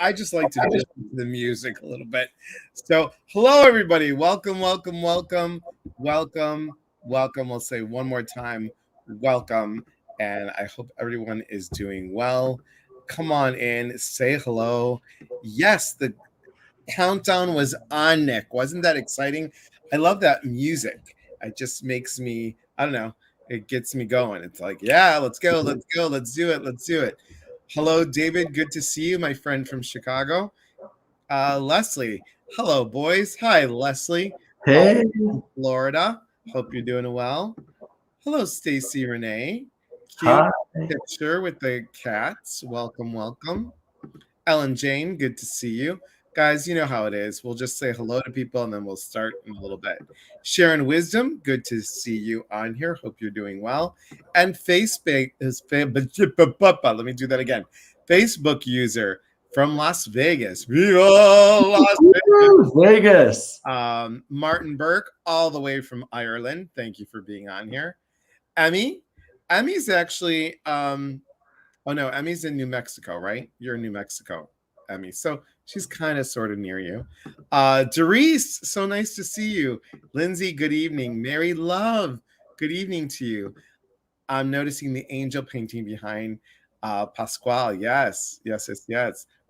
I just like to listen to the music a little bit. So, hello, everybody. Welcome, welcome, welcome, welcome, welcome. We'll say one more time, welcome. And I hope everyone is doing well. Come on in, say hello. Yes, the countdown was on, Nick. Wasn't that exciting? I love that music. It just makes me, I don't know, it gets me going. It's like, yeah, let's go, let's go, let's do it, let's do it. Hello, David. Good to see you, my friend from Chicago. Leslie. Hello, boys. Hi, Leslie. Hey. From Florida. Hope you're doing well. Hello, Stacy Renee. Cute Hi. picture with the cats. Welcome, welcome. Ellen Jane, good to see you. Guys, you know how it is. We'll just say hello to people and then we'll start in a little bit. Sharon Wisdom, good to see you on here. Hope you're doing well. And Facebook let me do that again. Facebook user from Las Vegas. Viva Las Vegas. Martin Burke, all the way from Ireland. Thank you for being on here. Emmy's actually oh no, Emmy's in New Mexico, right? You're in New Mexico, Emmy. So she's kind of sort of near you. Doris, so nice to see you. Lindsay, good evening. Mary Love, good evening to you. I'm noticing the angel painting behind Pasquale. Yes.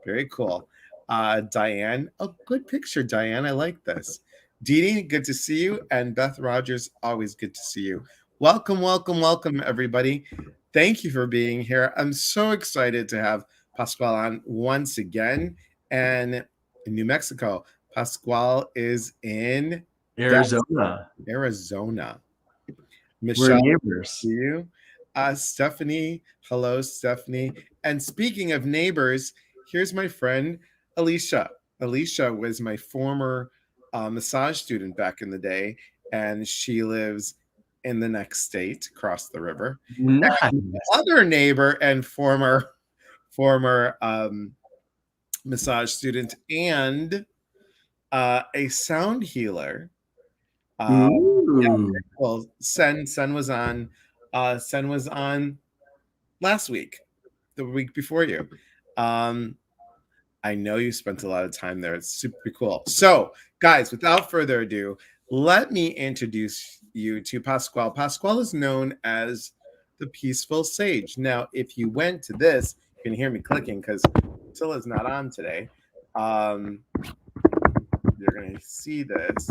Very cool. Diane, oh, good picture, Diane. I like this. Dee Dee, good to see you. And Beth Rogers, always good to see you. Welcome, welcome, welcome, everybody. Thank you for being here. I'm so excited to have Pasquale on once again. And in New Mexico, Pasquale is in Arizona. Michelle, we're neighbors. See you. Stephanie, hello, Stephanie. And speaking of neighbors, here's my friend, Alicia. Alicia was my former massage student back in the day, and she lives in the next state across the river. Nice. Other neighbor and former massage student and a sound healer. Well, Sen was on last week, the week before you. I know you spent a lot of time there. It's super cool. So, guys, without further ado, let me introduce you to Pasquale. Pasquale is known as the Peaceful Sage. Now, if you went to this, you can hear me clicking because Silla's not on today. You're going to see this,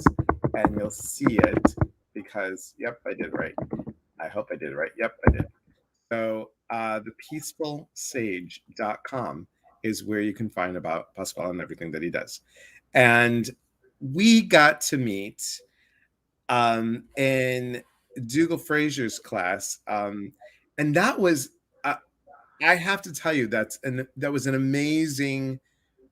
and you'll see it because, yep, I did right. I hope I did right. Yep, I did. So, thepeacefulsage.com is where you can find about Pasquale and everything that he does. And we got to meet in Dougal Frazier's class, and that was I have to tell you that was an amazing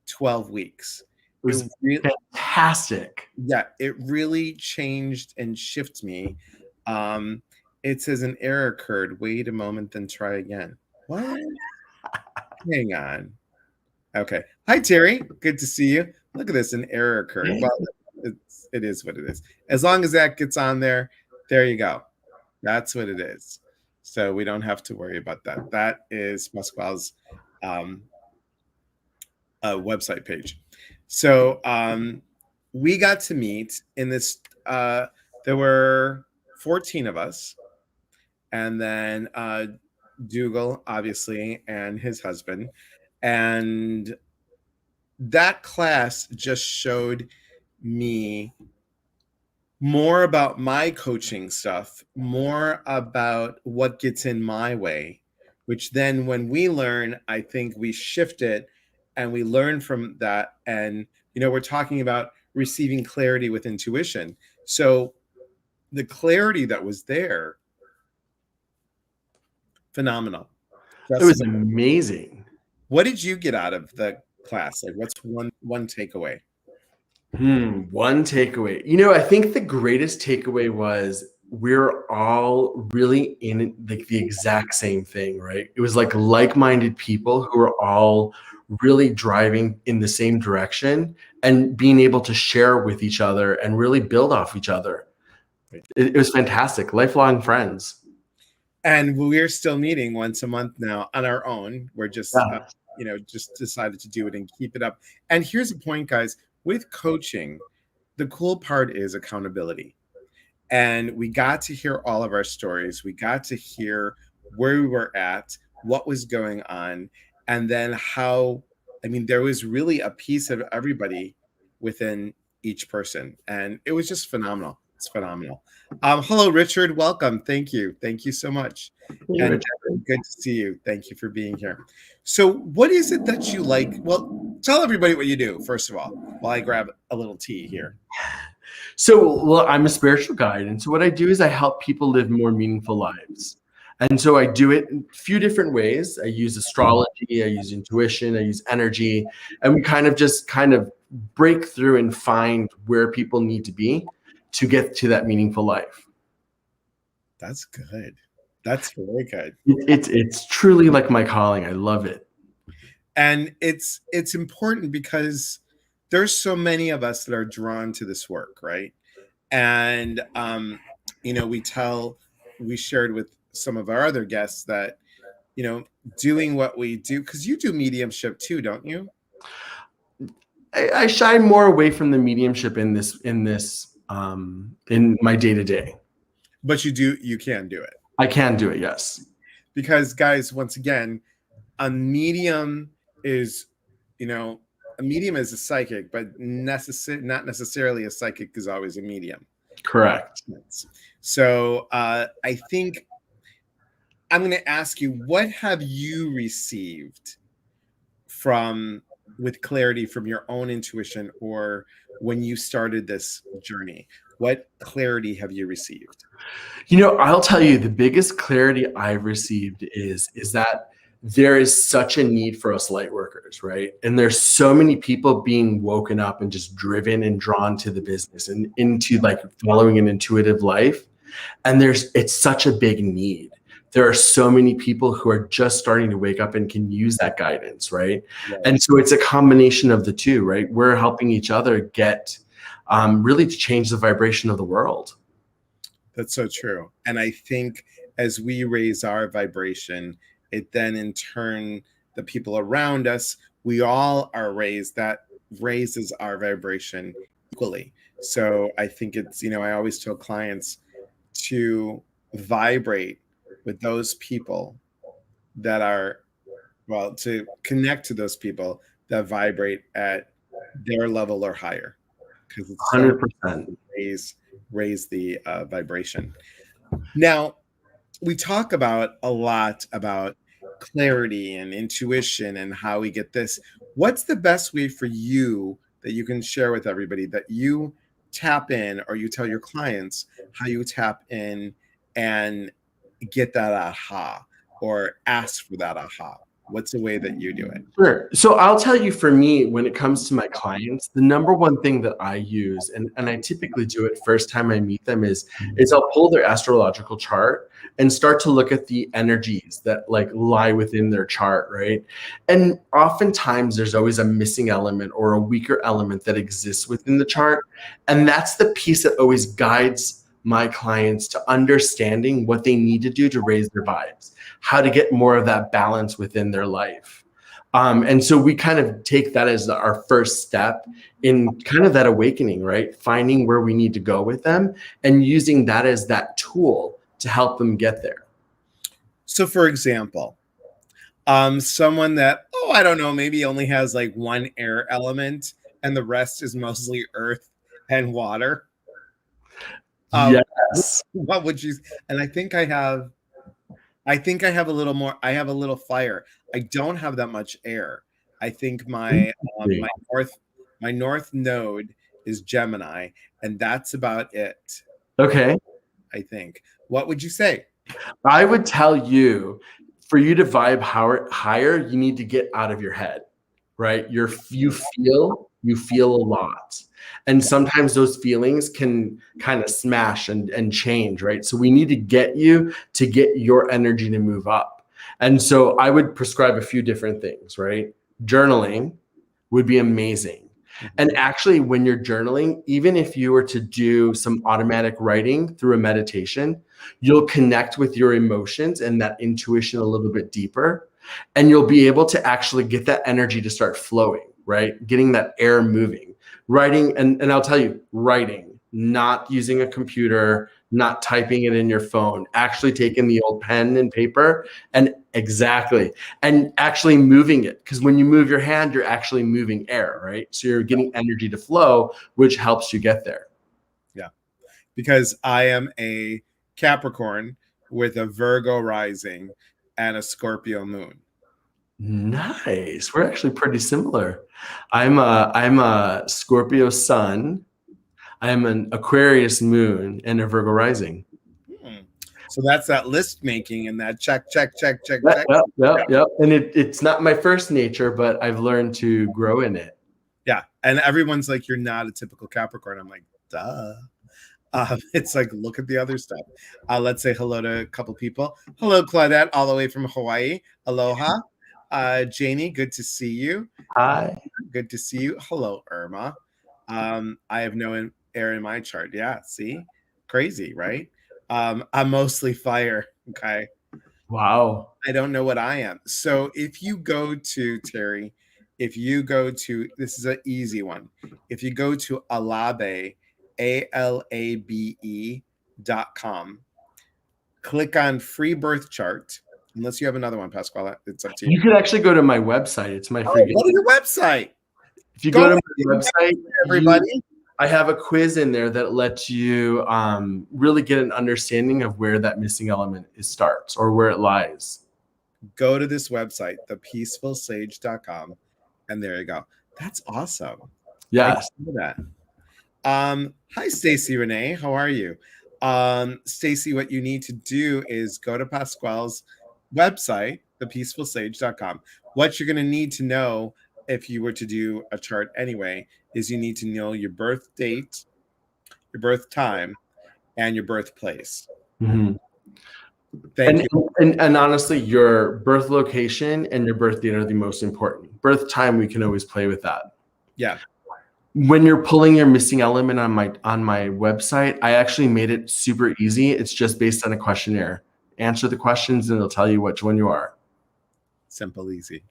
12 weeks. It was really fantastic. Yeah, it really changed and shifted me. It says an error occurred. Wait a moment, then try again. What? Hang on. Okay. Hi, Terry. Good to see you. Look at this. An error occurred. Well, it is what it is. As long as that gets on there you go. That's what it is. So we don't have to worry about that. That is Pasquale's website page. So we got to meet in this. There were 14 of us, and then Dougal, obviously, and his husband. And that class just showed me more about my coaching stuff, more about what gets in my way, which then when we learn, I think we shift it and we learn from that. And, we're talking about receiving clarity with intuition. So the clarity that was there, phenomenal. It was amazing. What did you get out of the class? Like, what's one takeaway? One takeaway. I think the greatest takeaway was we're all really in like the exact same thing, right? It was like like-minded people who are all really driving in the same direction and being able to share with each other and really build off each other. It was fantastic. Lifelong friends. And we're still meeting once a month now on our own. We're just, just decided to do it and keep it up. And here's the point, guys, with coaching, the cool part is accountability. And we got to hear all of our stories. We got to hear where we were at, what was going on, and then how, I mean, there was really a piece of everybody within each person. And it was just phenomenal. It's phenomenal. Hello, Richard. Welcome. Thank you. Thank you so much. Hey, And Richard. good to see you. Thank you for being here. So, what is it that you like? Well, tell everybody what you do, first of all, while I grab a little tea here. So, well, I'm a spiritual guide. And so what I do is I help people live more meaningful lives. And so I do it in a few different ways. I use astrology, I use intuition, I use energy, and we kind of break through and find where people need to be to get to that meaningful life. That's good. That's very good. It's truly like my calling. I love it. And it's important because there's so many of us that are drawn to this work, right? And we shared with some of our other guests that doing what we do, because you do mediumship too, don't you? I shy more away from the mediumship in my day-to-day. But you can do it. I can do it, yes. Because, guys, once again, a medium is a psychic, but not necessarily a psychic is always a medium. Correct. So I think I'm going to ask you, what have you received with clarity from your own intuition, or when you started this journey? What clarity have you received? I'll tell you, the biggest clarity I've received is that there is such a need for us light workers, right? And there's so many people being woken up and just driven and drawn to the business and into like following an intuitive life. And it's such a big need. There are so many people who are just starting to wake up and can use that guidance, right? And so it's a combination of the two, right? We're helping each other get really to change the vibration of the world. That's so true. And I think as we raise our vibration, it then in turn, the people around us, we all are raised, that raises our vibration equally. So I think it's, I always tell clients to vibrate with those people that are, to connect to those people that vibrate at their level or higher. Because it's 100%. Raise the vibration. Now, we talk a lot about clarity and intuition and how we get this. What's the best way for you that you can share with everybody that you tap in, or you tell your clients how you tap in and get that aha, or ask for that aha? What's the way that you do it? Sure. So I'll tell you, for me, when it comes to my clients, the number one thing that I use, and I typically do it first time I meet them, is I'll pull their astrological chart and start to look at the energies that like lie within their chart, right? And oftentimes there's always a missing element or a weaker element that exists within the chart. And that's the piece that always guides my clients to understanding what they need to do to raise their vibes, how to get more of that balance within their life. And so we kind of take that as our first step in kind of that awakening, right? Finding where we need to go with them and using that as that tool to help them get there. So for example, someone that, I don't know, maybe only has like one air element and the rest is mostly earth and water. Yes. What would you? And I think I have a little more. I have a little fire. I don't have that much air. I think my north node is Gemini, and that's about it. Okay. I think. What would you say? I would tell you, for you to vibe higher, you need to get out of your head, right? You feel a lot. And sometimes those feelings can kind of smash and change, right? So we need to get you to get your energy to move up. And so I would prescribe a few different things, right? Journaling would be amazing. And actually, when you're journaling, even if you were to do some automatic writing through a meditation, you'll connect with your emotions and that intuition a little bit deeper. and you'll be able to actually get that energy to start flowing, right? Getting that air moving. Writing, and I'll tell you, writing, not using a computer, not typing it in your phone, actually taking the old pen and paper and actually moving it. Because when you move your hand, you're actually moving air, right? So you're getting energy to flow, which helps you get there. Yeah. Because I am a Capricorn with a Virgo rising and a Scorpio moon. Nice. We're actually pretty similar. I'm a Scorpio sun. I'm an Aquarius moon and a Virgo rising. So that's that list making and that check. Yep. And it's not my first nature, but I've learned to grow in it. Yeah. And everyone's like, you're not a typical Capricorn. I'm like, duh. It's like, look at the other stuff. Let's say hello to a couple people. Hello, Claudette, all the way from Hawaii. Aloha. Janie, good to see you. Hi. Good to see you. Hello, Irma. I have no air in my chart. Yeah, see? Crazy, right? I'm mostly fire. Okay. Wow. I don't know what I am. So if you go to Terry, this is an easy one. If you go to Alabe, ALABE.com, click on free birth chart. Unless you have another one, Pasquale, it's up to you. You could actually go to my website. It's my free. Go to your website. If you go to my website, everybody. I have a quiz in there that lets you really get an understanding of where that missing element starts or where it lies. Go to this website, thepeacefulsage.com, and there you go. That's awesome. Yes. That. Hi, Stacy Renee. How are you? Stacy, what you need to do is go to Pasquale's website, thepeacefulsage.com. What you're going to need to know if you were to do a chart anyway is you need to know your birth date, your birth time, and your birthplace. Mm-hmm. Thank you. And honestly, your birth location and your birth date are the most important. Birth time, we can always play with that. Yeah. When you're pulling your missing element on my website, I actually made it super easy. It's just based on a questionnaire. Answer the questions and it'll tell you which one you are. Simple, easy.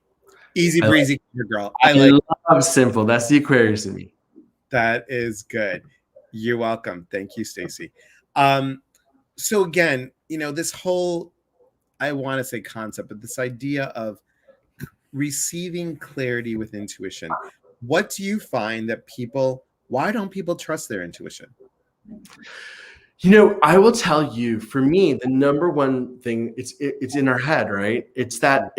Easy breezy, girl. I love simple. That's the Aquarius in me. That is good. You're welcome. Thank you, Stacy. So again, this whole, I want to say concept, but this idea of receiving clarity with intuition. What do you find that why don't people trust their intuition? I will tell you, for me, the number one thing, it's in our head, right? It's that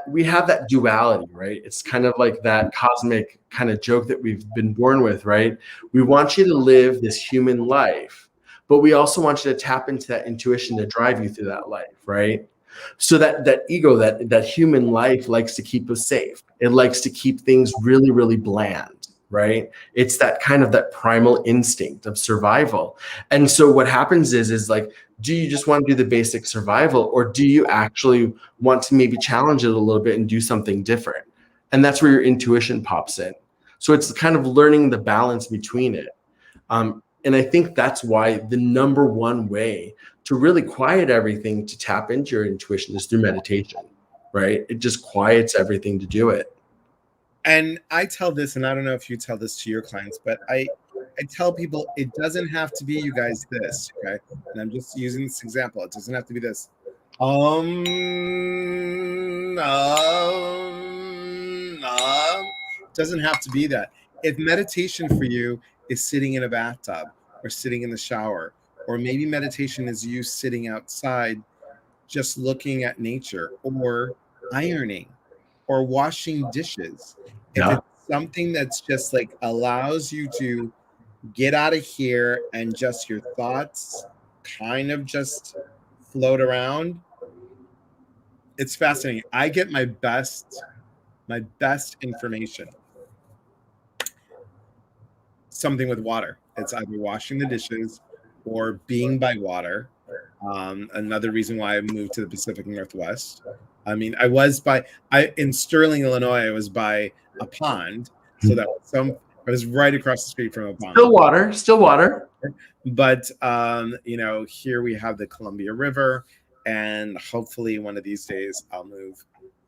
we have that duality, right? It's kind of like that cosmic kind of joke that we've been born with, right? We want you to live this human life, but we also want you to tap into that intuition to drive you through that life, right? So that ego, that human life likes to keep us safe. It likes to keep things really, really bland, right? It's that kind of that primal instinct of survival. And so what happens is like, do you just want to do the basic survival, or do you actually want to maybe challenge it a little bit and do something different? And that's where your intuition pops in. So it's kind of learning the balance between it. And I think that's why the number one way to really quiet everything, to tap into your intuition, is through meditation, right? It just quiets everything to do it. And I tell this, and I don't know if you tell this to your clients, but I tell people it doesn't have to be, you guys, this, okay? And I'm just using this example. It doesn't have to be this. It doesn't have to be that. If meditation for you is sitting in a bathtub or sitting in the shower, or maybe meditation is you sitting outside just looking at nature, or ironing, or washing dishes. Yeah. If it's something that's just like allows you to get out of here and just your thoughts kind of just float around, it's fascinating. I get my best information something with water. It's either washing the dishes or being by water. Another reason why I moved to the Pacific Northwest. I mean, in Sterling, Illinois, I was by a pond. So that was I was right across the street from a pond. Still water. But, here we have the Columbia River, and hopefully one of these days I'll move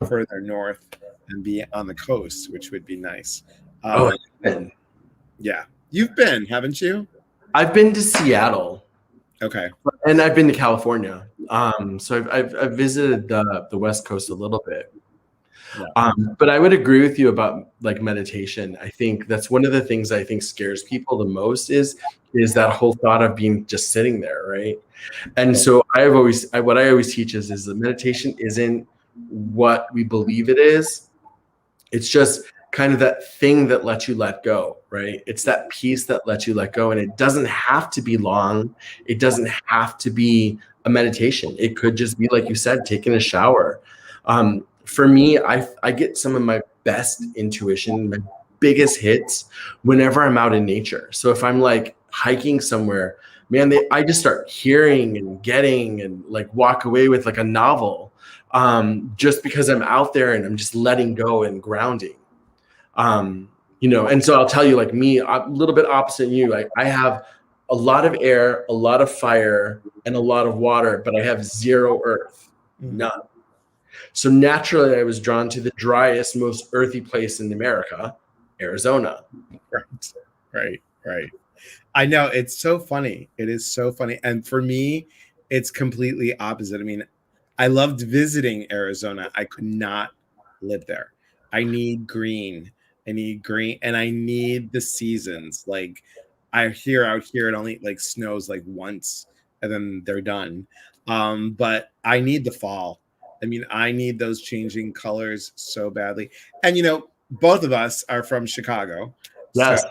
further north and be on the coast, which would be nice. Oh, Um, I've been. yeah, you've been, haven't you? I've been to Seattle Okay. and I've been to California. So I've visited the West Coast a little bit. Yeah. But I would agree with you about like meditation. I think that's one of the things I think scares people the most is that whole thought of being just sitting there, right? And so what I always teach is that meditation isn't what we believe it is. It's just kind of that thing that lets you let go, right? It's that piece that lets you let go. And it doesn't have to be long. It doesn't have to be a meditation. It could just be, like you said, taking a shower. For me, I get some of my best intuition, my biggest hits whenever I'm out in nature. So if I'm like hiking somewhere, man, I just start hearing and getting and like walk away with like a novel, just because I'm out there and I'm just letting go and grounding. And so I'll tell you, like me, I'm a little bit opposite you. I have a lot of air, a lot of fire, and a lot of water, but I have zero earth, none. So naturally, I was drawn to the driest, most earthy place in America, Arizona. Right, right, right. I know, it's so funny. It is so funny. And for me, it's completely opposite. I mean, I loved visiting Arizona. I could not live there. I need green. I need green and I need the seasons. Like I hear out here it only like snows like once and then they're done. But I need the fall. I mean, I need those changing colors so badly. And both of us are from Chicago. So Yes.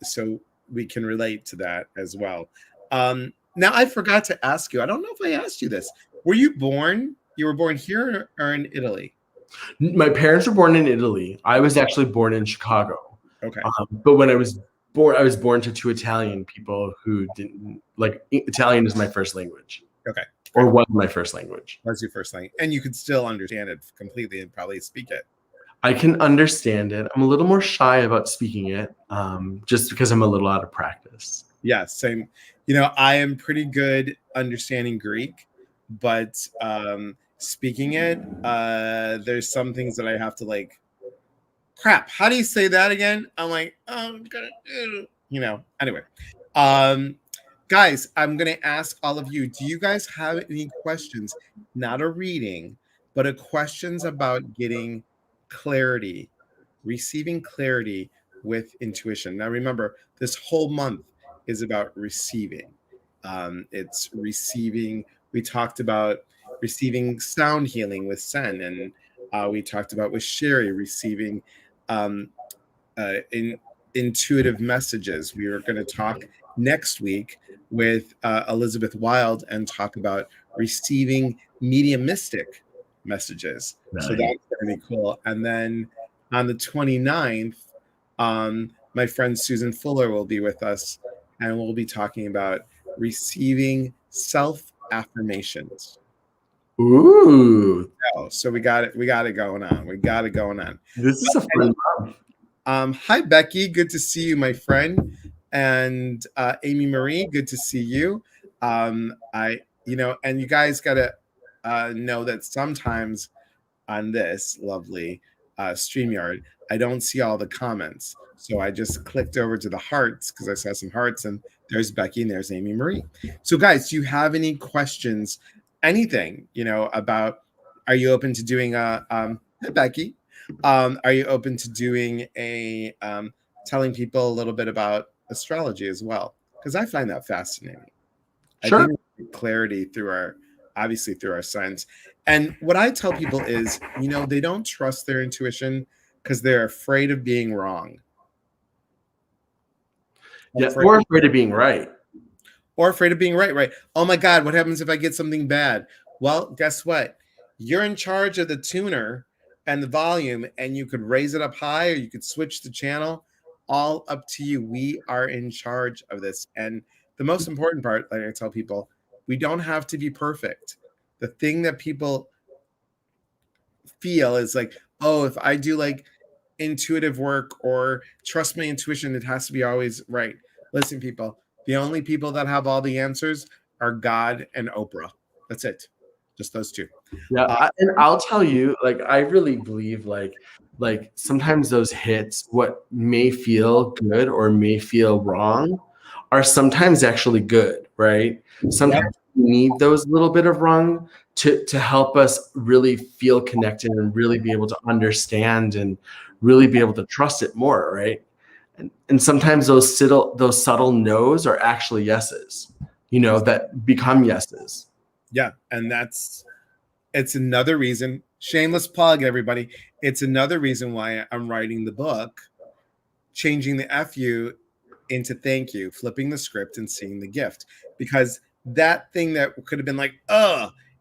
so we can relate to that as well. Now I forgot to ask you. I don't know if I asked you this. Were you born? You were born here or in Italy? My parents were born in Italy. I was actually born in Chicago. Okay. But when I was born to two Italian people who didn't like Italian is my first language, Okay. or Great. was my first language. That's your first language, and you could still understand it completely and probably speak it. I can understand it. I'm a little more shy about speaking it, just because I'm a little out of practice. Yeah, same. I am pretty good understanding Greek, but speaking it, there's some things that I have to like. Crap. How do you say that again? I'm like, oh, I'm gonna do. Anyway, um, guys, I'm gonna ask all of you. Do you guys have any questions? Not a reading, but a questions about getting clarity, receiving clarity with intuition. Now, remember, this whole month is about receiving. It's receiving. We talked about receiving sound healing with Sen, and we talked about with Sherry receiving um, intuitive messages. We are going to talk next week with Elizabeth Wild and talk about receiving mediumistic messages. So Right. that's going to be cool. And then on the 29th, my friend Susan Fuller will be with us and we'll be talking about receiving self affirmations. Ooh, So we got it. We got it going on. We got it going on. this is a fun month. Hi, Becky. Good to see you, my friend. And Amy Marie, good to see you. And you guys got to know that sometimes on this lovely StreamYard, I don't see all the comments. So I just clicked over to the hearts because I saw some hearts, and there's Becky and there's Amy Marie. So, guys, do you have any questions? Anything, about are you open to doing hi, Becky? Are you open to doing a telling people a little bit about astrology as well? Because I find that fascinating. I Sure. think clarity through our signs. And what I tell people is, they don't trust their intuition because they're afraid of being wrong. Yeah, or afraid of being right. Or afraid of being right, right? Oh my God, what happens if I get something bad? Well, guess what? You're in charge of the tuner and the volume, and you could raise it up high or you could switch the channel. All up to you. We are in charge of this. And the most important part, like I tell people, we don't have to be perfect. The thing that people feel is like, oh, if I do like intuitive work or trust my intuition, it has to be always right. Listen, people, the only people that have all the answers are God and Oprah. That's it. Just those two. Yeah, Uh, and I'll tell you, like I really believe like sometimes those hits, what may feel good or may feel wrong, are sometimes actually good, right? yep. Sometimes we need those little bit of wrong to help us really feel connected and really be able to understand and really be able to trust it more, right? And sometimes those subtle no's are actually yeses, that become yeses. Yeah. And it's another reason, shameless plug, everybody. It's another reason why I'm writing the book, changing the FU into thank you, flipping the script and seeing the gift. Because that thing that could have been like,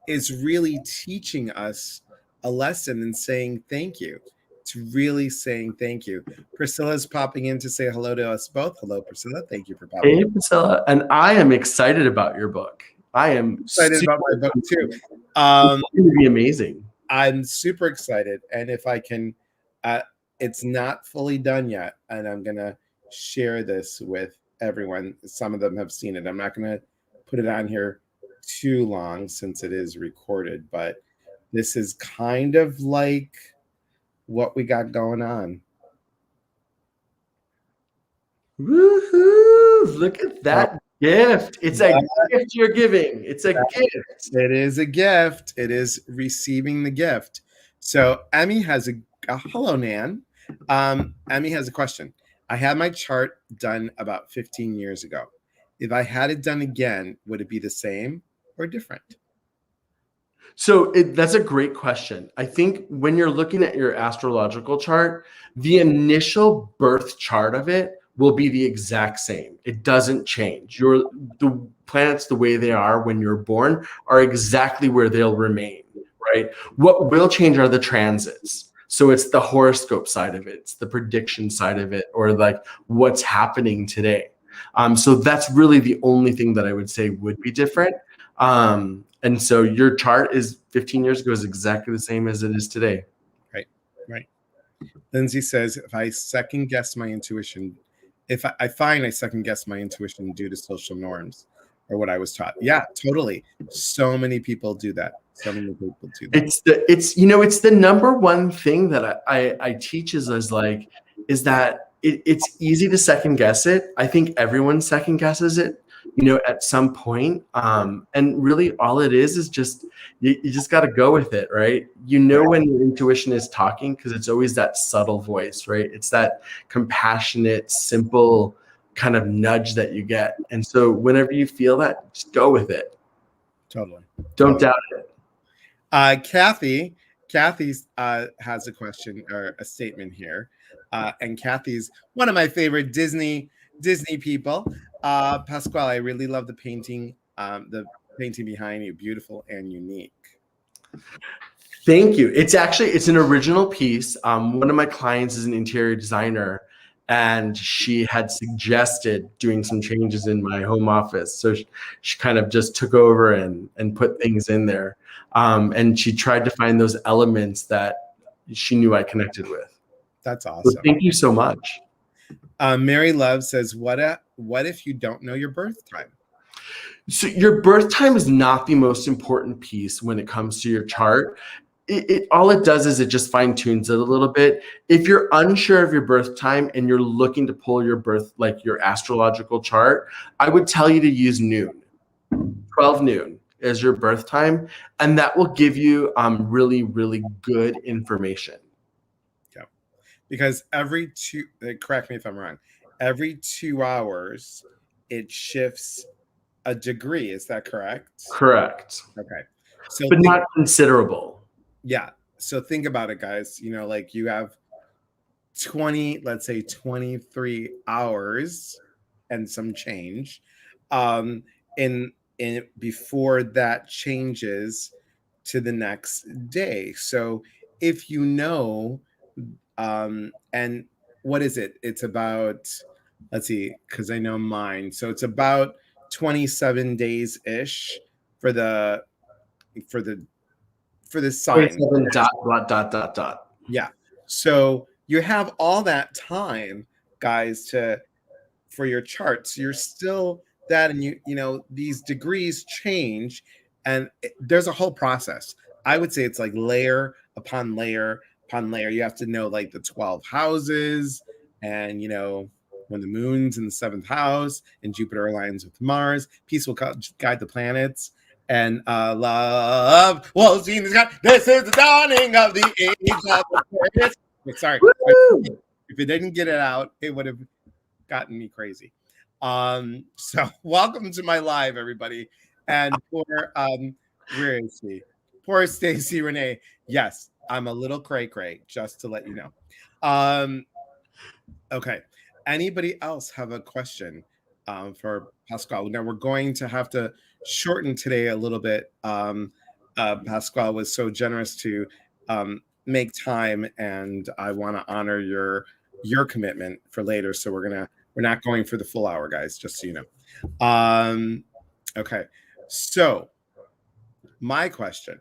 is really teaching us a lesson and saying thank you. It's really saying thank you. Priscilla's popping in to say hello to us both. Hello, Priscilla. Thank you for popping Hey, in. Priscilla, and I am excited about your book. I am Excited super about my book too. it's going to be amazing. I'm super excited. And if I can, uh, it's not fully done yet. And I'm going to share this with everyone. Some of them have seen it. I'm not going to put it on here too long since it is recorded, but this is kind of like what we got going on. Woohoo! Look at Uh, that gift. It's a gift you're giving. It's a gift. It is a gift. It is receiving the gift. So Emmy has a hello, Nan. Emmy has a question. I had my chart done about 15 years ago. If I had it done again, would it be the same or different? So that's a great question. I think when you're looking at your astrological chart, the initial birth chart of it will be the exact same. It doesn't change. The planets, the way they are when you're born, are exactly where they'll remain, right? What will change are the transits. So it's the horoscope side of it, it's the prediction side of it, or like what's happening today. So that's really the only thing that I would say would be different. And so your chart is 15 years ago is exactly the same as it is today. Right, right. Lindsay says, if I second guess my intuition, if I find I second guess my intuition due to social norms or what I was taught. Yeah, totally. So many people do that. So many people do that. It's the number one thing that I teach is that it's easy to second guess it. I think everyone second guesses it, at some point. And really all it is just you just got to go with it, right? Right. When your intuition is talking because it's always that subtle voice, right? It's that compassionate, simple kind of nudge that you get. And so whenever you feel that, just go with it. Totally. Don't doubt it. Kathy's has a question or a statement here, and Kathy's one of my favorite Disney people. Pasquale, I really love the painting behind you, beautiful and unique. Thank you. It's an original piece. One of my clients is an interior designer, and she had suggested doing some changes in my home office. So she kind of just took over and put things in there. And she tried to find those elements that she knew I connected with. That's So awesome. thank you so much. Mary Love says, what if you don't know your birth time? So your birth time is not the most important piece when it comes to your chart. All it does is it just fine tunes it a little bit. If you're unsure of your birth time and you're looking to pull your like your astrological chart, I would tell you to use noon, 12 noon as your birth time, and that will give you really, really good information. Yeah, because correct me if I'm wrong, every 2 hours it shifts a degree. Is that correct? Correct. Okay. So But not considerable. yeah. So think about it, guys. Like you have 20, let's say 23 hours and some change. In before that changes to the next day. So if and what is it? It's about, let's see, because I know mine. So it's about 27 days ish for the for the for the sign. 27 dot. Yeah. So you have all that time, guys, for your charts. You're still that, and these degrees change, And there's a whole process. I would say it's like layer upon layer upon layer. You have to know like the 12 houses, and when the moon's in the seventh house and Jupiter aligns with Mars, peace will guide the planets. And love will see in the sky. This is the dawning of the age of Aquarius. Sorry, Woo! if it didn't get it out, it would have gotten me crazy. So welcome to my live, everybody. And where is she? Poor Stacy Renee. Yes, I'm a little cray cray, just to let you know. Okay. Anybody else have a question for Pasquale? Now we're going to have to shorten today a little bit. Pasquale was so generous to make time, and I want to honor your commitment for later. So we're not going for the full hour, guys. Just so you know. Okay. So my question: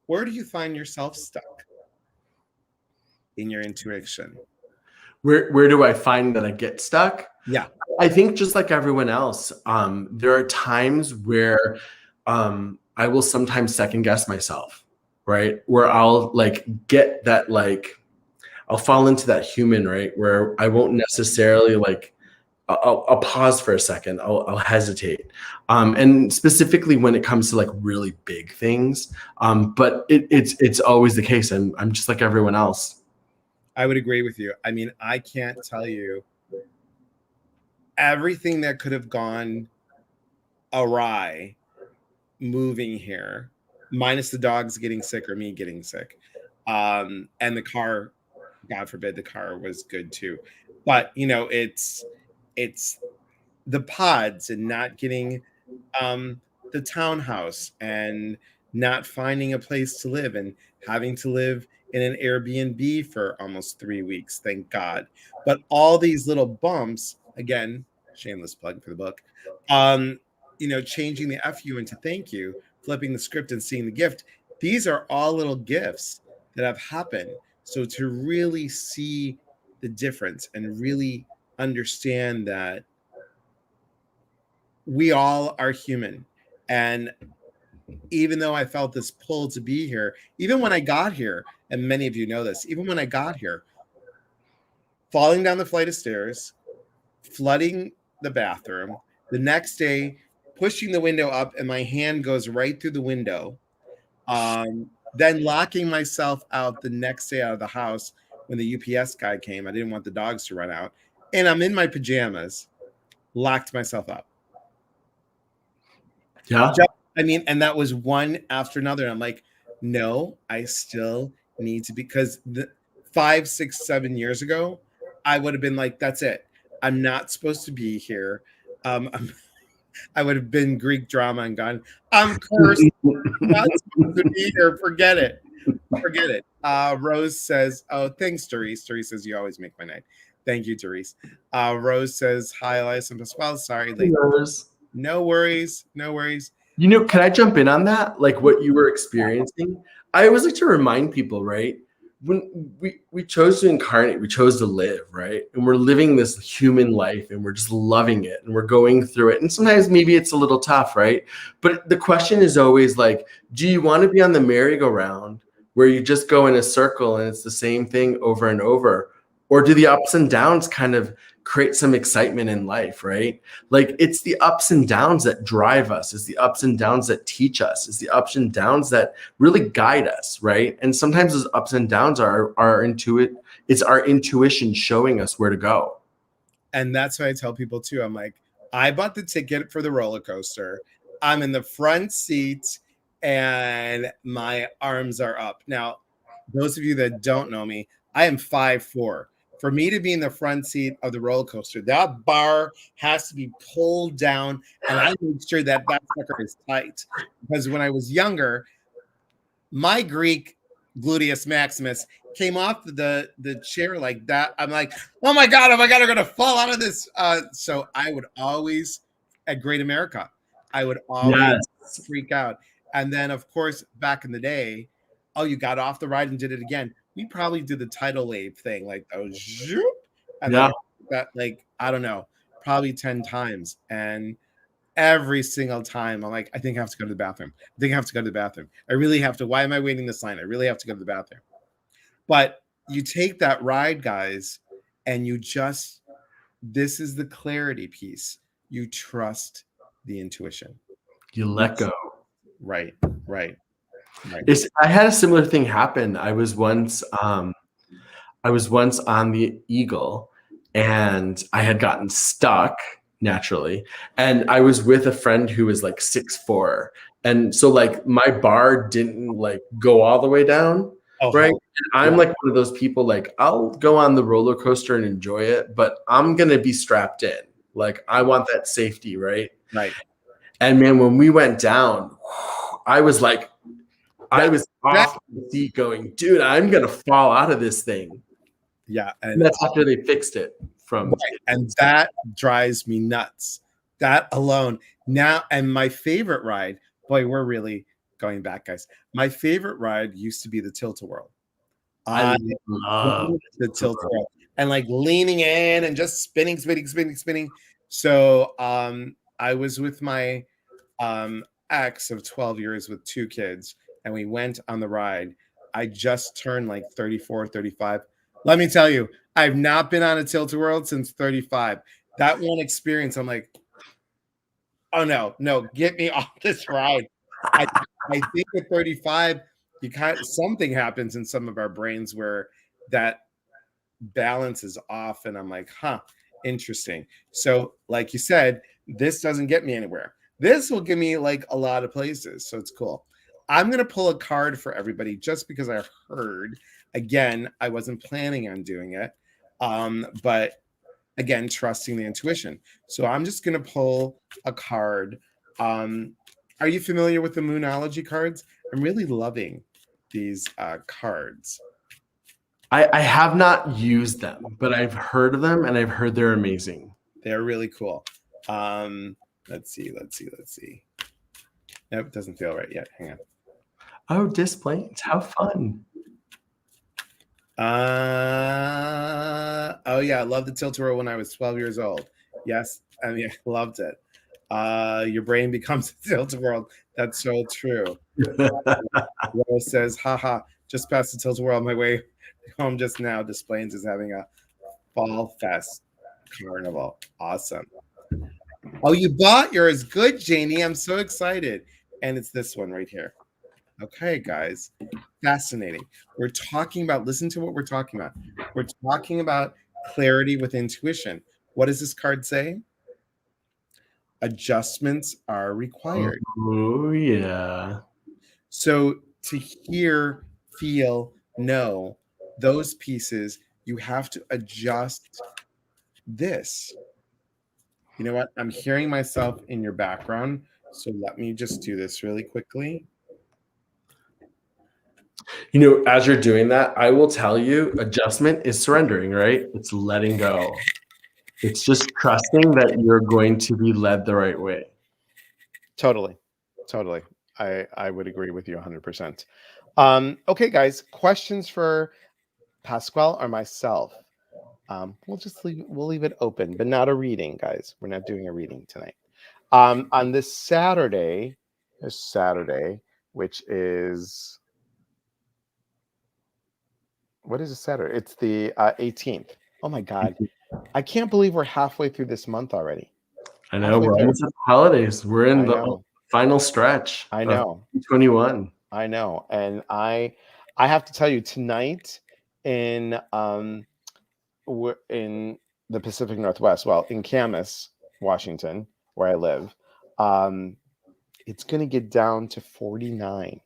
where do you find yourself stuck in your intuition? Where do I find that I get stuck? Yeah. I think just like everyone else, there are times where I will sometimes second guess myself, right? Where I'll like get that I'll fall into that human, right? Where I won't necessarily like I'll pause for a second. I'll hesitate, and specifically when it comes to like really big things. But it's always the case. I'm just like everyone else. I would agree with you. I mean, I can't tell you everything that could have gone awry moving here, minus the dogs getting sick or me getting sick. And the car, God forbid, the car was good too. But it's the pods and not getting the townhouse and not finding a place to live and having to live in an Airbnb for almost 3 weeks, thank God. But all these little bumps, again, shameless plug for the book, changing the FU into thank you, flipping the script and seeing the gift, these are all little gifts that have happened. So to really see the difference and really understand that we all are human. And even though I felt this pull to be here, even when I got here, and many of you know this, even when I got here, falling down the flight of stairs, flooding the bathroom, the next day, pushing the window up, and my hand goes right through the window. Then locking myself out the next day out of the house when the UPS guy came. I didn't want the dogs to run out. And I'm in my pajamas, locked myself up. Yeah. And that was one after another. I'm like, no, I still need to, because 5, 6, 7 years ago, I would have been like, that's it. I'm not supposed to be here. I would have been Greek drama and gone, I'm cursed. I'm not supposed to be here. Forget it. Forget it. Rose says, oh, thanks, Therese. Therese says, you always make my night. Thank you, Therese. Rose says, hi, Elias and Pasquale. Sorry, late. No worries. No worries. Can I jump in on that? Like what you were experiencing? I always like to remind people, right? When we chose to incarnate, we chose to live, right? And we're living this human life and we're just loving it and we're going through it. And sometimes maybe it's a little tough, right? But the question is always like, do you want to be on the merry-go-round where you just go in a circle and it's the same thing over and over? Or do the ups and downs kind of create some excitement in life, right? Like it's the ups and downs that drive us. It's the ups and downs that teach us. It's the ups and downs that really guide us, right? And sometimes those ups and downs are our intuition showing us where to go. And that's why I tell people too. I'm like, I bought the ticket for the roller coaster. I'm in the front seat and my arms are up. Now, those of you that don't know me, I am 5'4". For me to be in the front seat of the roller coaster, that bar has to be pulled down, and I make sure that sucker is tight. Because when I was younger, my Greek gluteus maximus came off the chair like that. I'm like, oh my God, I'm gonna fall out of this. So I would always, at Great America, I would always freak out. And then, of course, back in the day, oh, you got off the ride and did it again. We probably did the tidal wave thing, like and then that, like, I don't know, probably 10 times. And every single time. I'm like, I think I have to go to the bathroom. I think I have to go to the bathroom. I really have to. Why am I waiting this line? I really have to go to the bathroom. But you take that ride, guys, and you just, this is the clarity piece. You trust the intuition. You let go. Right, right, right. I had a similar thing happen. I was once on the Eagle and I had gotten stuck naturally. And I was with a friend who was like 6'4". And so like my bar didn't like go all the way down. Oh, Right. hell. And I'm Yeah. like one of those people, like I'll go on the roller coaster and enjoy it, but I'm gonna be strapped in. Like I want that safety, right? Right. And man, when we went down, I was like, I was That, off the seat going, dude, I'm gonna fall out of this thing. yeah. And that's after they fixed it from. Right. And that drives me nuts. That alone. Now, and my favorite ride, boy, we're really going back, guys. My favorite ride used to be the Tilt-A-Whirl. I I love love the Tilt-A-Whirl and like leaning in and just spinning, spinning, spinning, spinning. So I was with my ex of 12 years with 2 kids, and we went on the ride. I just turned like 34, 35. Let me tell you, I've not been on a Tilt-A-Whirl since 35. That one experience, I'm like, oh no, no, get me off this ride. I I think at 35, you kind of, something happens in some of our brains where that balance is off, and I'm like, huh, interesting. So, like you said, this doesn't get me anywhere. This will give me like a lot of places, so it's cool. I'm gonna pull a card for everybody just because I heard. Again, I wasn't planning on doing it, but again, trusting the intuition. So I'm just gonna pull a card. Are you familiar with the Moonology cards? I'm really loving these cards. I have not used them, but I've heard of them and I've heard they're amazing. They're really cool. Let's see, let's see, let's see. Nope, doesn't feel right yet. Hang on. Oh, displays. How fun. Oh yeah, I loved the Tilt-A-Whirl when I was 12 years old. Yes, I mean, I loved it. Your brain becomes a Tilt-A-Whirl. That's so true. Rose says, haha, just past the Tilt-A-Whirl on my way home just now. Displays is having a Fall Fest carnival. Awesome. Oh, you bought yours. Good, Janie. I'm so excited. And it's this one right here. Okay, guys. Fascinating. We're talking about, listen to what we're talking about. We're talking about clarity with intuition. What does this card say? Adjustments are required. Oh, yeah. So to hear, feel, know those pieces, you have to adjust this. You know what? I'm hearing myself in your background. So let me just do this really quickly. You know, as you're doing that, I will tell you adjustment is surrendering, right? It's letting go. It's just trusting that you're going to be led the right way. Totally. Totally. I would agree with you 100%. Okay, guys, questions for Pasquale or myself? We'll leave it open, but not a reading, guys. We're not doing a reading tonight. On this Saturday, which is, what is a Saturday? It's the 18th. Oh my God. I can't believe we're halfway through this month already. I know we're almost at the holidays. We're in the know. final stretch. I know. 2021. I know. And I have to tell you, tonight in we're in the Pacific Northwest, well, in Camas, Washington, where I live, it's going to get down to 49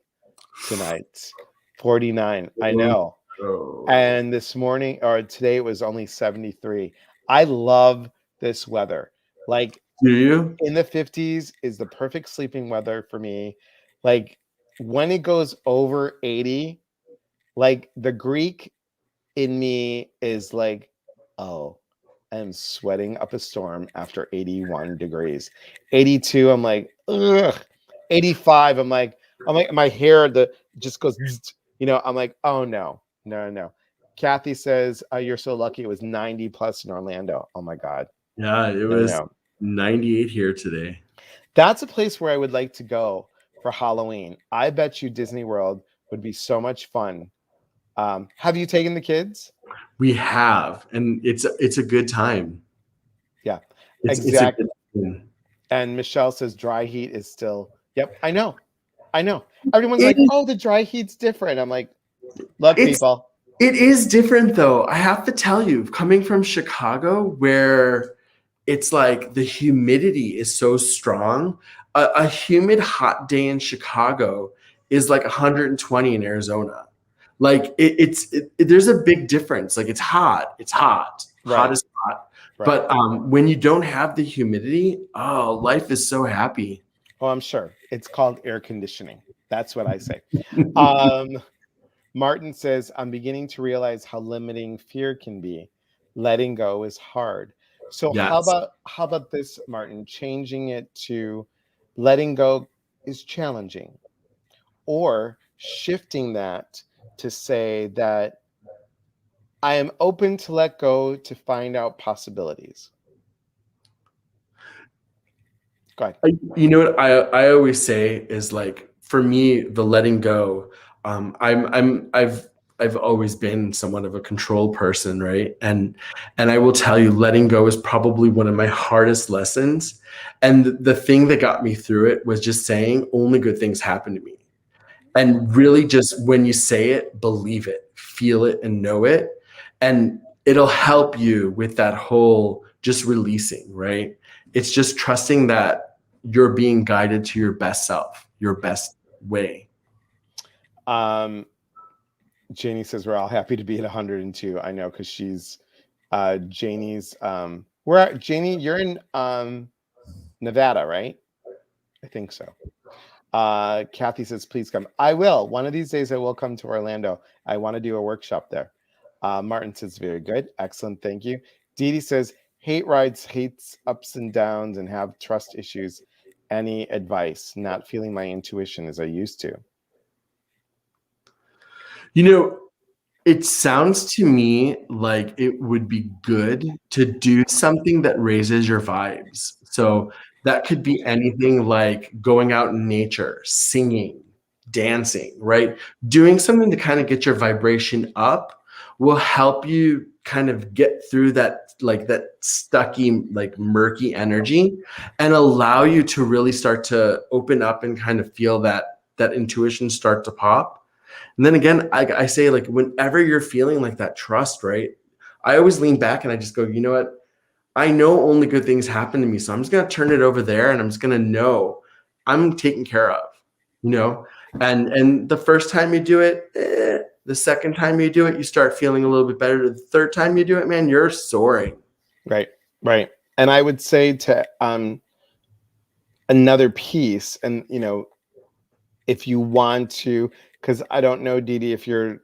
tonight. 49. I know. Oh. And this morning or today it was only 73. I love this weather. Like, do you? In the 50s is the perfect sleeping weather for me. Like when it goes over 80, like the Greek in me is like, oh, I'm sweating up a storm after 81 degrees. 82, I'm like, ugh. 85, I'm like, my hair just goes, you know, I'm like, oh no. Kathy says, you're so lucky it was 90 plus in Orlando. Oh my God. Yeah, it was 98 here today. That's a place where I would like to go for Halloween. I bet you Disney World would be so much fun. Have you taken the kids? We have, and it's a good time. Yeah, It's a exact. good time. And Michelle says dry heat is still. Yep, I know. I know. Everyone's It like, "Oh, the dry heat's different." I'm like, "Look, it's people, it is different though. I have to tell you, coming from Chicago, where it's like the humidity is so strong. A humid hot day in Chicago is like 120 in Arizona. Like there's a big difference. Like it's hot right, is hot. right." But when you don't have the humidity, oh, life is so happy. Oh, I'm sure it's called air conditioning. That's what I say. Um, Martin says, I'm beginning to realize how limiting fear can be. Letting go is hard. So Yes. how about this, Martin? Changing it to letting go is challenging, or shifting that to say that I am open to let go to find out possibilities. Go ahead. You know what I always say is like for me the letting go. I've always been somewhat of a control person, right? And I will tell you, letting go is probably one of my hardest lessons. And the thing that got me through it was just saying only good things happen to me. And really just when you say it, believe it, feel it, and know it. And it'll help you with that whole just releasing, right? It's just trusting that you're being guided to your best self, your best way. Um, Janie says we're all happy to be at 102. I know because she's Janie's Janie, you're in Nevada, right? I think so. Kathy says, please come. I will. One of these days I will come to Orlando. I want to do a workshop there. Martin says, very good. Excellent. Thank you. Dee Dee says, hate rides, hates ups and downs, and have trust issues. Any advice? Not feeling my intuition as I used to. You know, it sounds to me like it would be good to do something that raises your vibes. So that could be anything like going out in nature, singing, dancing, right? Doing something to kind of get your vibration up will help you kind of get through that like that stucky like murky energy and allow you to really start to open up and kind of feel that intuition start to pop. And then again, I say like whenever you're feeling like that trust, right? I always lean back and I just go, you know what? I know only good things happen to me. So I'm just gonna turn it over there and I'm just gonna know I'm taken care of, you know? And the first time you do it, the second time you do it, you start feeling a little bit better. The third time you do it, man, you're soaring. Right. Right. And I would say to another piece, and if you want to, because I don't know, Dee Dee, if you're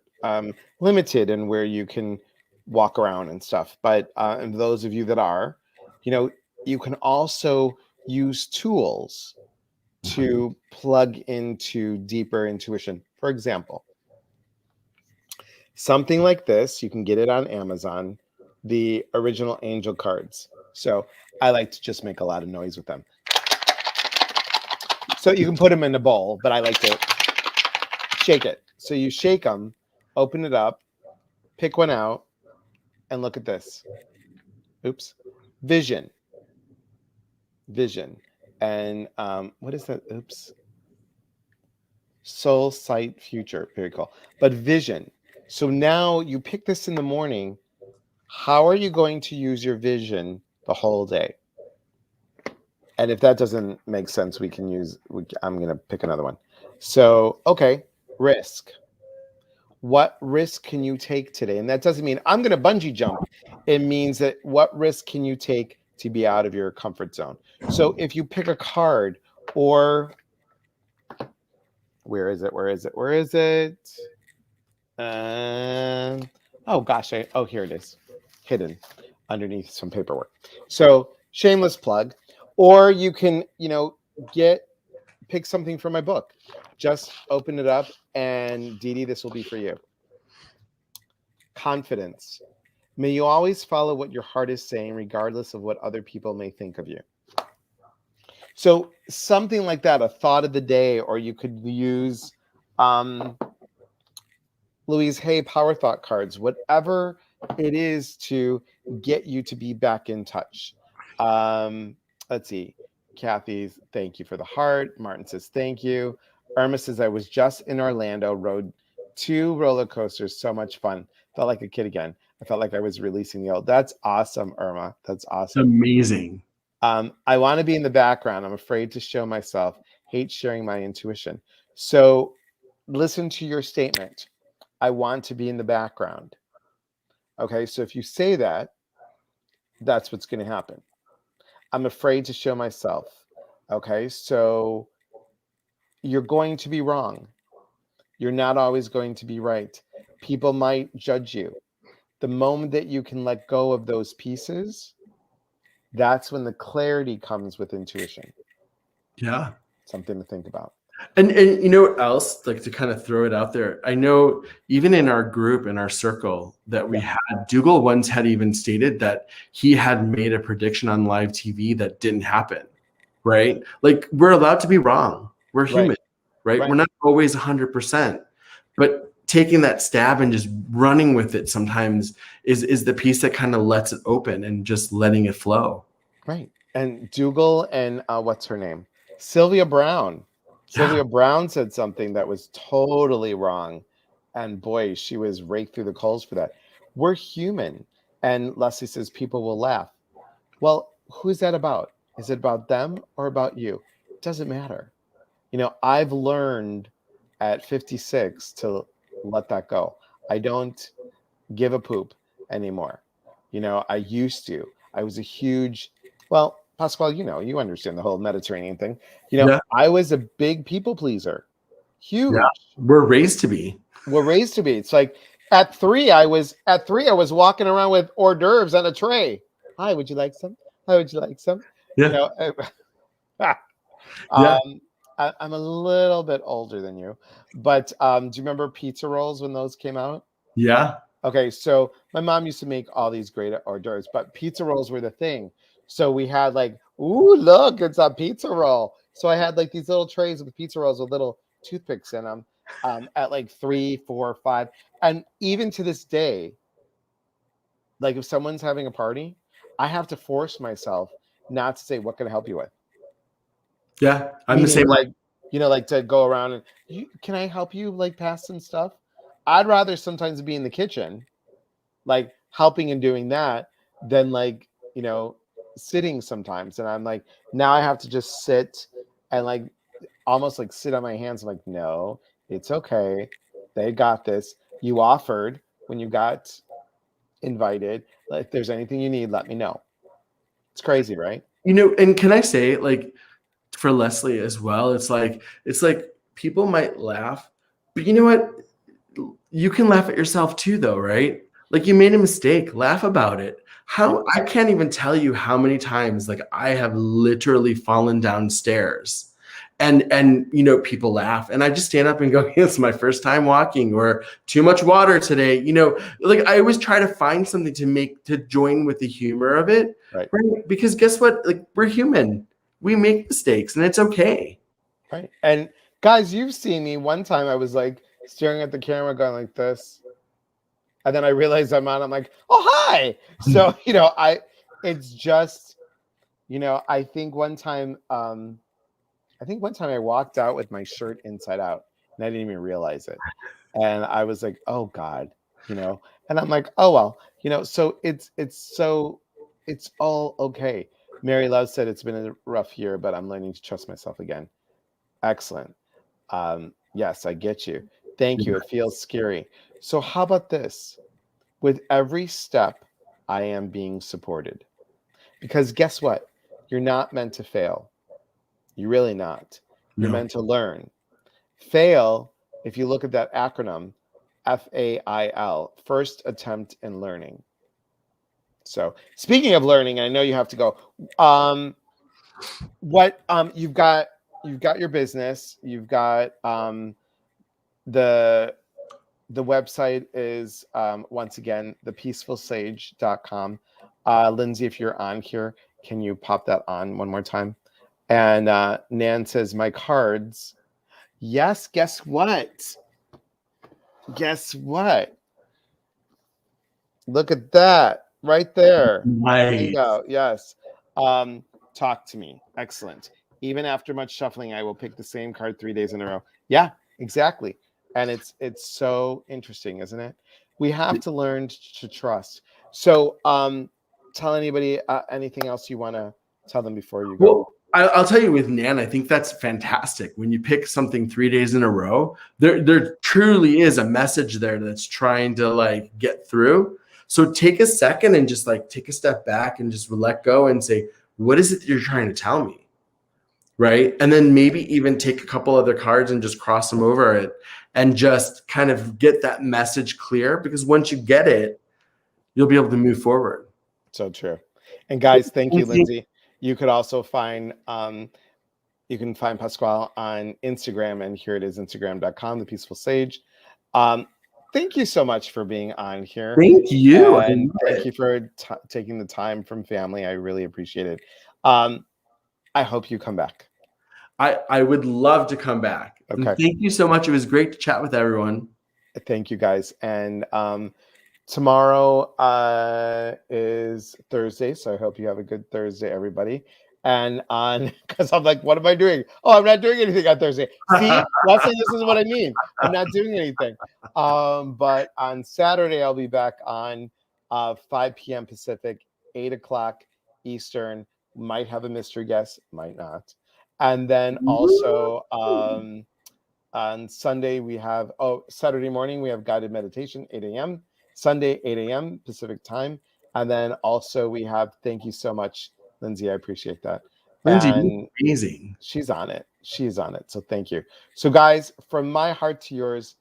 limited in where you can walk around and stuff, but and those of you that are, you can also use tools to plug into deeper intuition. For example, something like this, you can get it on Amazon, the original angel cards. So I like to just make a lot of noise with them. So you can put them in a bowl, but I like to shake it. So you shake them, open it up, pick one out, and look at this. Oops. Vision. Vision. And what is that? Oops. Soul, sight, future. Very cool. But vision. So now you pick this in the morning. How are you going to use your vision the whole day? And if that doesn't make sense, I'm going to pick another one. So, okay, risk. What risk can you take today? And that doesn't mean I'm going to bungee jump. It means that what risk can you take to be out of your comfort zone? So if you pick a card, or where is it? Where is it? Where is it? Oh gosh, here it is, hidden underneath some paperwork. So shameless plug, or you can, pick something from my book. Just open it up, and Dee Dee, this will be for you. Confidence. May you always follow what your heart is saying, regardless of what other people may think of you. So something like that, a thought of the day, or you could use Louise Hay power thought cards, whatever it is to get you to be back in touch. Let's see. Kathy's thank you for the heart. Martin says thank you. Irma says I was just in Orlando, rode 2 roller coasters, so much fun. Felt like a kid again. I felt like I was releasing the old. That's awesome, Irma. That's awesome. Amazing. I want to be in the background. I'm afraid to show myself. Hate sharing my intuition. So listen to your statement. I want to be in the background. Okay, so if you say that, that's what's going to happen. I'm afraid to show myself. Okay, so you're going to be wrong. You're not always going to be right. People might judge you. The moment that you can let go of those pieces, that's when the clarity comes with intuition. Yeah. Something to think about. And you know what else, like to kind of throw it out there, I know even in our group, in our circle that we had, Dougal once had even stated that he had made a prediction on live TV that didn't happen, right? Like we're allowed to be wrong. We're human, right? We're not always 100%, but taking that stab and just running with it sometimes is the piece that kind of lets it open and just letting it flow. Right. And Dougal and what's her name? Sylvia Brown. Sylvia Brown said something that was totally wrong. And boy, she was raked through the coals for that. We're human. And Leslie says people will laugh. Well, who's that about? Is it about them or about you? It doesn't matter. You know, I've learned at 56 to let that go. I don't give a poop anymore. You know, I used to. I was a huge, well, Pasquale, you know, you understand the whole Mediterranean thing. You know, I was a big people pleaser. Huge. Yeah. We're raised to be. We're raised to be. It's like at 3, I was walking around with hors d'oeuvres on a tray. Hi, would you like some? Hi, would you like some? Yeah. You know, I'm a little bit older than you, but do you remember pizza rolls when those came out? Yeah. Okay, so my mom used to make all these great hors d'oeuvres, but pizza rolls were the thing. So we had like, ooh, look, it's a pizza roll. So I had like these little trays with pizza rolls with little toothpicks in them at like 3, 4, 5. And even to this day, like if someone's having a party, I have to force myself not to say, what can I help you with? Yeah, I'm Meaning, the same like, way. you know, like to go around and, can I help you like pass some stuff? I'd rather sometimes be in the kitchen like helping and doing that than like, you know, sitting sometimes. And I'm like, now I have to just sit and like almost like sit on my hands. I'm like, no, it's okay. They got this. You offered when you got invited. Like, if there's anything you need, let me know. It's crazy, right? You know, and can I say, like, for Leslie as well, it's like people might laugh, but you know what? You can laugh at yourself too, though, right? Like you made a mistake, laugh about it. How I can't even tell you how many times like I have literally fallen downstairs and you know people laugh and I just stand up and go, it's my first time walking, or too much water today. You know, like I always try to find something to join with the humor of it. Right. Because guess what? Like we're human. We make mistakes and it's okay. Right. And guys, you've seen me. One time I was like staring at the camera going like this. And then I realized I'm on. I'm like, oh, hi. So, you know, it's just, you know, I think one time I walked out with my shirt inside out and I didn't even realize it. And I was like, oh God, you know, and I'm like, oh, well, you know, so it's all okay. Mary Love said it's been a rough year, but I'm learning to trust myself again. Excellent. Yes, I get you. Thank you. It feels scary. So how about this? With every step, I am being supported. Because guess what? You're not meant to fail. You're really not. You're No. meant to learn. Fail, if you look at that acronym, FAIL, first attempt in learning. So speaking of learning, I know you have to go. What you've got your business, you've got the website is once again thepeacefulsage.com. Lindsay, if you're on here, can you pop that on one more time? And Nan says, my cards. Yes, guess what? Guess what? Look at that right there. Nice. Bingo. Yes. Talk to me. Excellent. Even after much shuffling, I will pick the same card 3 days in a row. Yeah, exactly. And it's so interesting, isn't it? We have to learn to trust. So tell anybody anything else you want to tell them before you go. Well, I'll tell you with Nan, I think that's fantastic. When you pick something 3 days in a row, there truly is a message there that's trying to like get through. So take a second and just like take a step back and just let go and say, what is it that you're trying to tell me? Right. And then maybe even take a couple other cards and just cross them over it and just kind of get that message clear, because once you get it, you'll be able to move forward. So true. And guys, thank you, Lindsay. You could also find you can find Pasquale on Instagram, and here it is, Instagram.com, The Peaceful Sage. Thank you so much for being on here. Thank you. And thank you for taking the time from family. I really appreciate it. I hope you come back. I would love to come back. Okay. And thank you so much. It was great to chat with everyone. Thank you, guys. And tomorrow is Thursday, so I hope you have a good Thursday, everybody. And on, because I'm like, what am I doing? Oh, I'm not doing anything on Thursday. See, Leslie, this is what I mean. I'm not doing anything. But on Saturday, I'll be back on 5 p.m. Pacific, 8 o'clock Eastern. Might have a mystery guest, might not. And then also on Sunday, we have, Saturday morning, we have guided meditation, 8 a.m. Sunday, 8 a.m. Pacific time. And then also we have, thank you so much, Lindsay. I appreciate that. Lindsay, and amazing. She's on it. She's on it. So thank you. So guys, from my heart to yours,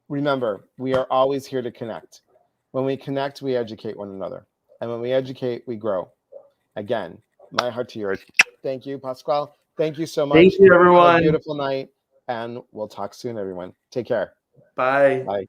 remember, we are always here to connect. When we connect, we educate one another. And when we educate, we grow. Again, my heart to yours. Thank you, Pasquale. Thank you so much. Thank you, everyone. Have a beautiful night. And we'll talk soon, everyone. Take care. Bye. Bye.